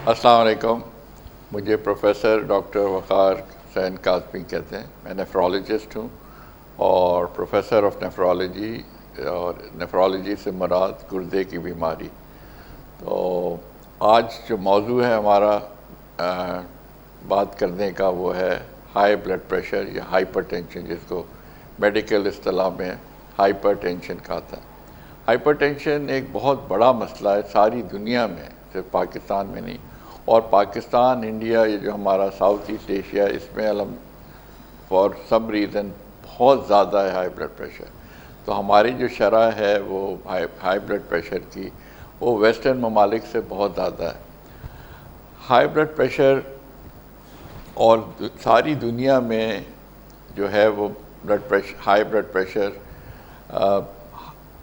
السلام علیکم. مجھے پروفیسر ڈاکٹر وقار حسین کاظمی کہتے ہیں. میں نیفرولوجسٹ ہوں اور پروفیسر آف نیفرولوجی، اور نیفرولوجی سے مراد گردے کی بیماری. تو آج جو موضوع ہے ہمارا بات کرنے کا وہ ہے ہائی بلڈ پریشر یا ہائپر ٹینشن، جس کو میڈیکل اصطلاح میں ہائپر ٹینشن کہتا ہے. ہائپر ٹینشن ایک بہت بڑا مسئلہ ہے ساری دنیا میں، صرف پاکستان میں نہیں. اور پاکستان، انڈیا، یہ جو ہمارا ساؤتھ ایسٹ ایشیا، اس میں فار سم ریزن بہت زیادہ ہے ہائی بلڈ پریشر. تو ہماری جو شرح ہے وہ ہائی بلڈ پریشر کی، وہ ویسٹرن ممالک سے بہت زیادہ ہے. ہائی بلڈ پریشر اور ساری دنیا میں جو ہے وہ ہائی بلڈ پریشر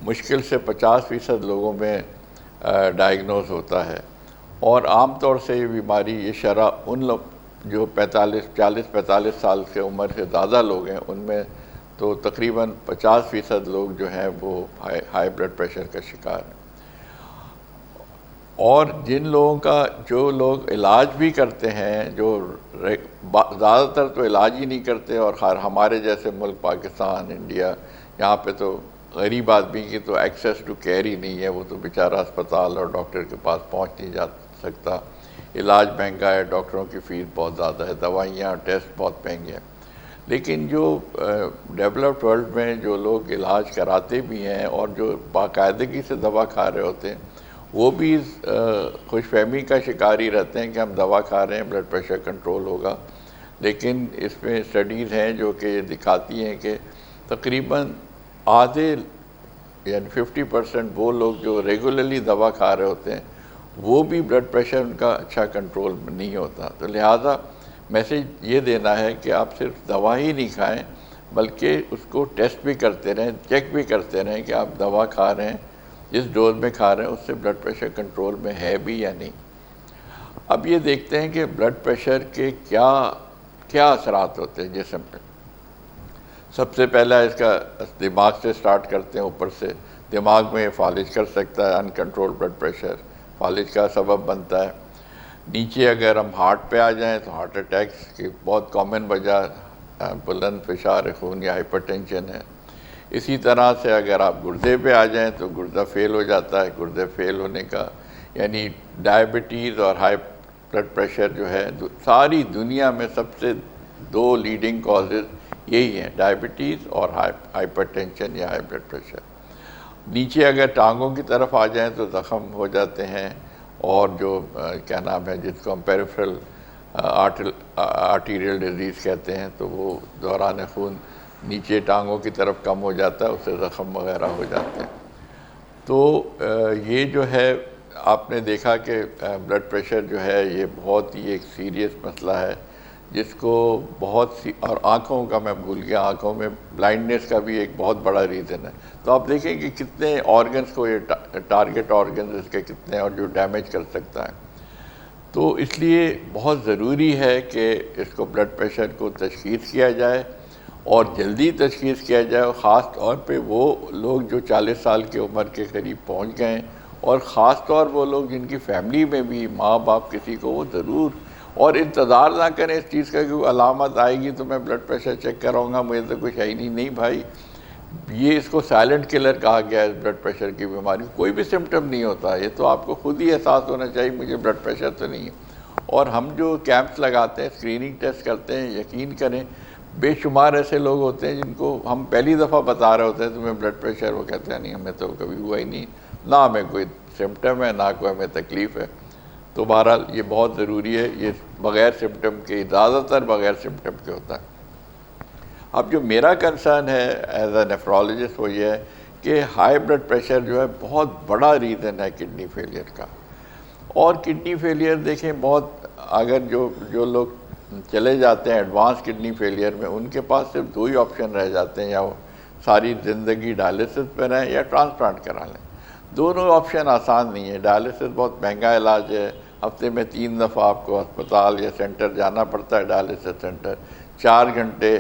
مشکل سے 50% لوگوں میں ڈائگنوز ہوتا ہے. اور عام طور سے یہ بیماری، یہ شرح ان لوگ جو 40-45 سال سے عمر سے زیادہ لوگ ہیں، ان میں تو تقریباً 50% لوگ جو ہیں وہ ہائی بلڈ پریشر کا شکار ہیں. اور جن لوگوں کا، جو لوگ علاج بھی کرتے ہیں، جو زیادہ تر تو علاج ہی نہیں کرتے، اور ہمارے جیسے ملک پاکستان، انڈیا، یہاں پہ تو غریب آدمی کی تو ایکسیس ٹو کیئر ہی نہیں ہے. وہ تو بیچارہ اسپتال اور ڈاکٹر کے پاس پہنچ نہیں جا سکتا. علاج مہنگا ہے، ڈاکٹروں کی فیس بہت زیادہ ہے، دوائیاں، ٹیسٹ بہت مہنگے ہیں. لیکن جو ڈیولپڈ ورلڈ میں جو لوگ علاج کراتے بھی ہیں اور جو باقاعدگی سے دوا کھا رہے ہوتے ہیں، وہ بھی خوش فہمی کا شکار ہی رہتے ہیں کہ ہم دوا کھا رہے ہیں، بلڈ پریشر کنٹرول ہوگا. لیکن اس میں اسٹڈیز ہیں جو کہ دکھاتی ہیں کہ تقریباً آدھے، یعنی 50% وہ لوگ جو ریگولرلی دوا کھا رہے ہوتے ہیں، وہ بھی بلڈ پریشر ان کا اچھا کنٹرول نہیں ہوتا. تو لہٰذا میسیج یہ دینا ہے کہ آپ صرف دوا ہی نہیں کھائیں، بلکہ اس کو ٹیسٹ بھی کرتے رہیں، چیک بھی کرتے رہیں کہ آپ دوا کھا رہے ہیں، جس ڈوز میں کھا رہے ہیں اس سے بلڈ پریشر کنٹرول میں ہے بھی یا نہیں. اب یہ دیکھتے ہیں کہ بلڈ پریشر کے کیا اثرات ہوتے ہیں جسم پہ. سب سے پہلا اس کا دماغ سے سٹارٹ کرتے ہیں. اوپر سے دماغ میں فالج کر سکتا ہے، انکنٹرول بلڈ پریشر فالج کا سبب بنتا ہے. نیچے اگر ہم ہارٹ پہ آ جائیں تو ہارٹ اٹیکس کی بہت کامن وجہ بلند فشار خون یا ہائپر ٹینشن ہے. اسی طرح سے اگر آپ گردے پہ آ جائیں تو گردہ فیل ہو جاتا ہے. گردے فیل ہونے کا یعنی ڈائبٹیز اور ہائی بلڈ پریشر جو ہے ساری دنیا میں سب سے 2 لیڈنگ کازز یہی ہیں، ڈائبٹیز اور ہائپر ٹینشن یا ہائی بلڈ پریشر. نیچے اگر ٹانگوں کی طرف آ جائیں تو زخم ہو جاتے ہیں، اور جو کیا نام ہے، جس کو ہم پیریفرل آرٹیریل ڈیزیز کہتے ہیں، تو وہ دوران خون نیچے ٹانگوں کی طرف کم ہو جاتا ہے، اس سے زخم وغیرہ ہو جاتے ہیں. تو یہ جو ہے آپ نے دیکھا کہ بلڈ پریشر جو ہے یہ بہت ہی ایک سیریس مسئلہ ہے، جس کو بہت سی، اور آنکھوں کا میں بھول گیا، آنکھوں میں بلائنڈنیس کا بھی ایک بہت بڑا ریزن ہے. تو آپ دیکھیں کہ کتنے آرگنز کو یہ ٹارگٹ آرگنز اس کے کتنے، اور جو ڈیمیج کر سکتا ہے. تو اس لیے بہت ضروری ہے کہ اس کو بلڈ پریشر کو تشخیص کیا جائے، اور جلدی تشخیص کیا جائے. اور خاص طور پہ وہ لوگ جو 40 سال کی عمر کے قریب پہنچ گئے ہیں، اور خاص طور وہ لوگ جن کی فیملی میں بھی ماں باپ کسی کو، وہ ضرور، اور انتظار نہ کریں اس چیز کا کہ کوئی علامت آئے گی تو میں بلڈ پریشر چیک کراؤں گا، مجھے تو کچھ ہے ہی نہیں. نہیں بھائی، یہ اس کو سائلنٹ کلر کہا گیا ہے بلڈ پریشر کی بیماری. کوئی بھی سمٹم نہیں ہوتا، یہ تو آپ کو خود ہی احساس ہونا چاہیے مجھے بلڈ پریشر تو نہیں ہے. اور ہم جو کیمپس لگاتے ہیں، اسکریننگ ٹیسٹ کرتے ہیں، یقین کریں بے شمار ایسے لوگ ہوتے ہیں جن کو ہم پہلی دفعہ بتا رہے ہوتے ہیں تمہیں بلڈ پریشر، وہ کہتے ہیں نہیں ہمیں تو کبھی ہوا ہی نہیں، نہ ہمیں کوئی سمٹم ہے، نہ کوئی ہمیں تکلیف ہے. تو بہرحال یہ بہت ضروری ہے، یہ بغیر سمٹم کے، زیادہ تر بغیر سمٹم کے ہوتا ہے. اب جو میرا کنسرن ہے ایز اے نیفرولوجسٹ وہ یہ ہے کہ ہائی بلڈ پریشر جو ہے بہت بڑا ریزن ہے کڈنی فیلئر کا. اور کڈنی فیلئر دیکھیں، بہت اگر جو لوگ چلے جاتے ہیں ایڈوانس کڈنی فیلئر میں، ان کے پاس صرف 2 ہی آپشن رہ جاتے ہیں، یا وہ ساری زندگی ڈائلسس پہ رہیں یا ٹرانسپلانٹ کرا لیں. دونوں آپشن آسان نہیں ہے. ڈائلسس بہت مہنگا علاج ہے، ہفتے میں 3 دفعہ آپ کو ہسپتال یا سینٹر جانا پڑتا ہے، ڈائلسس سینٹر. 4 گھنٹے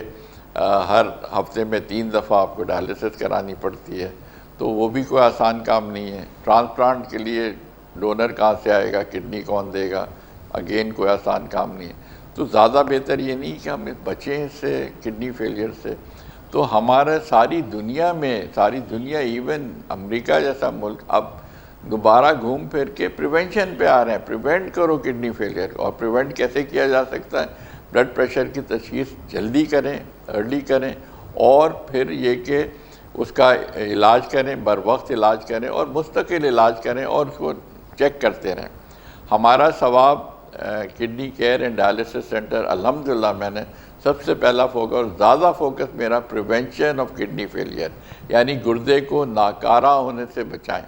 ہر ہفتے میں 3 دفعہ آپ کو ڈائلسس کرانی پڑتی ہے. تو وہ بھی کوئی آسان کام نہیں ہے. ٹرانسپلانٹ کے لیے ڈونر کہاں سے آئے گا، کڈنی کون دے گا، اگین کوئی آسان کام نہیں ہے. تو زیادہ بہتر یہ نہیں کہ ہم بچیں اس سے کڈنی فیلئر سے. تو ہمارا ساری دنیا ایون امریکہ جیسا ملک اب دوبارہ گھوم پھر کے پریونشن پہ آ رہے ہیں. پریونٹ کرو کڈنی فیلئر. اور پریونٹ کیسے کیا جا سکتا ہے؟ بلڈ پریشر کی تشخیص جلدی کریں، ارلی کریں، اور پھر یہ کہ اس کا علاج کریں، بر وقت علاج کریں اور مستقل علاج کریں اور اس کو چیک کرتے رہیں. ہمارا ثواب kidney care and dialysis centre الحمدللہ میں نے سب سے پہلا فوکس اور زیادہ فوکس میرا پریونشن آف کڈنی فیلئر، یعنی گردے کو ناکارہ ہونے سے بچائیں.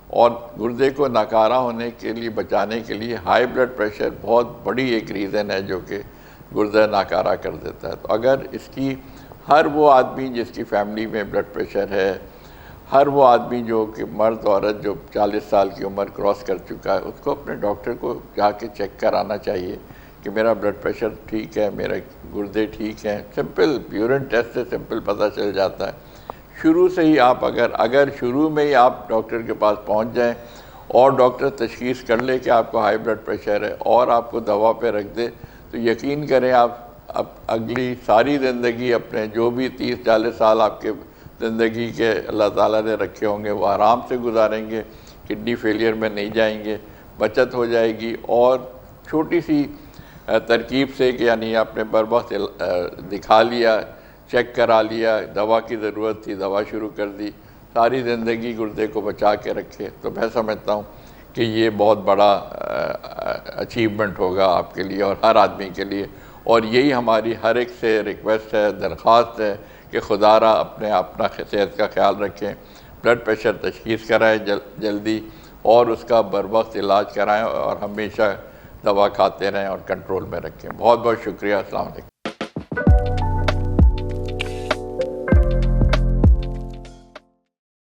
اور گردے کو ناکارہ ہونے کے لیے بچانے کے لیے ہائی بلڈ پریشر بہت بڑی ایک ریزن ہے جو کہ گردہ ناکارہ کر دیتا ہے. تو اگر اس کی ہر وہ آدمی جس کی فیملی میں بلڈ پریشر ہے، ہر وہ آدمی جو کہ مرد عورت جو 40 سال کی عمر کراس کر چکا ہے، اس کو اپنے ڈاکٹر کو جا کے چیک کرانا چاہیے کہ میرا بلڈ پریشر ٹھیک ہے، میرے گردے ٹھیک ہیں. سمپل یورین ٹیسٹ سے سمپل پتہ چل جاتا ہے. شروع سے ہی آپ اگر شروع میں ہی آپ ڈاکٹر کے پاس پہنچ جائیں اور ڈاکٹر تشخیص کر لے کہ آپ کو ہائی بلڈ پریشر ہے اور آپ کو دوا پہ رکھ دے، تو یقین کریں آپ اب اگلی ساری زندگی اپنے جو بھی 30-40 سال آپ کے زندگی کے اللہ تعالیٰ نے رکھے ہوں گے وہ آرام سے گزاریں گے. کڈنی فیلئر میں نہیں جائیں گے، بچت ہو جائے گی. اور چھوٹی سی ترکیب سے کہ یعنی آپ نے بر وقت دکھا لیا، چیک کرا لیا، دوا کی ضرورت تھی، دوا شروع کر دی، ساری زندگی گردے کو بچا کے رکھے. تو میں سمجھتا ہوں کہ یہ بہت بڑا اچیومنٹ ہوگا آپ کے لیے اور ہر آدمی کے لیے. اور یہی ہماری ہر ایک سے ریکویسٹ ہے، درخواست ہے کہ خدا را اپنا صحت کا خیال رکھیں، بلڈ پریشر تشخیص کرائیں جلدی اور اس کا بر وقت علاج کرائیں اور ہمیشہ دوا کھاتے رہیں اور کنٹرول میں رکھیں. بہت بہت شکریہ. السلام علیکم.